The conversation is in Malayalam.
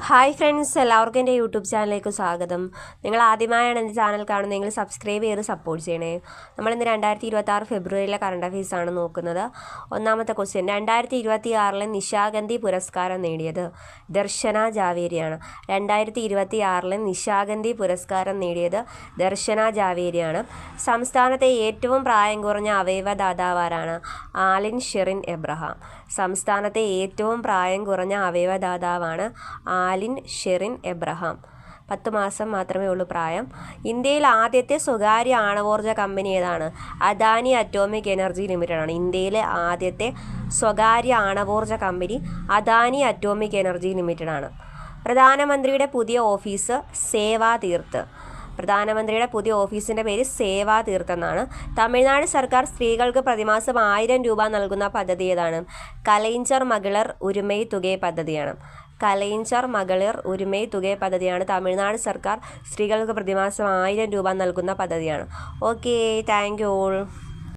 ഹായ് ഫ്രണ്ട്സ്, എല്ലാവർക്കും എൻ്റെ യൂട്യൂബ് ചാനലിലേക്ക് സ്വാഗതം. നിങ്ങൾ ആദ്യമായാണ് എൻ്റെ ചാനൽ കാണുന്നതെങ്കിൽ സബ്സ്ക്രൈബ് ചെയ്ത് സപ്പോർട്ട് ചെയ്യണേ. നമ്മളിന്ന് 2026 ഫെബ്രുവരിയിലെ കറണ്ട് അഫയേഴ്സാണ് നോക്കുന്നത്. ഒന്നാമത്തെ ക്വസ്റ്റ്യൻ, 2026 നിശാഗന്ധി പുരസ്കാരം നേടിയത് ദർശന ജാവേരിയാണ്. 2026 നിശാഗന്ധി പുരസ്കാരം നേടിയത് ദർശന ജാവേരിയാണ്. സംസ്ഥാനത്തെ ഏറ്റവും പ്രായം കുറഞ്ഞ അവയവദാതാവാരാണ്? ആലിൻ ഷെറിൻ എബ്രഹാം. സംസ്ഥാനത്തെ ഏറ്റവും പ്രായം കുറഞ്ഞ അവയവദാതാവാണ് ആലിൻ ഷെറിൻ എബ്രഹാം. 10 മാസം മാത്രമേ ഉള്ളൂ പ്രായം. ഇന്ത്യയിൽ ആദ്യത്തെ സ്വകാര്യ ആണവോർജ്ജ കമ്പനി ഏതാണ്? അദാനി അറ്റോമിക് എനർജി ലിമിറ്റഡ് ആണ്. ഇന്ത്യയിലെ ആദ്യത്തെ സ്വകാര്യ ആണവോർജ്ജ കമ്പനി അദാനി അറ്റോമിക് എനർജി ലിമിറ്റഡ് ആണ്. പ്രധാനമന്ത്രിയുടെ പുതിയ ഓഫീസ് സേവാതീർത്ത്. പ്രധാനമന്ത്രിയുടെ പുതിയ ഓഫീസിൻ്റെ പേര് സേവാതീർത്ത് എന്നാണ്. തമിഴ്നാട് സർക്കാർ സ്ത്രീകൾക്ക് പ്രതിമാസം 1000 രൂപ നൽകുന്ന പദ്ധതി ഏതാണ്? കലൈഞ്ചർ മകളിർ ഉരുമൈ തുകൈ പദ്ധതിയാണ്. കലൈഞ്ചർ മകളിർ ഉരുമൈ തുകൈ പദ്ധതിയാണ് തമിഴ്നാട് സർക്കാർ സ്ത്രീകൾക്ക് പ്രതിമാസം 1000 രൂപ നൽകുന്ന പദ്ധതിയാണ്. Okay, thank you all.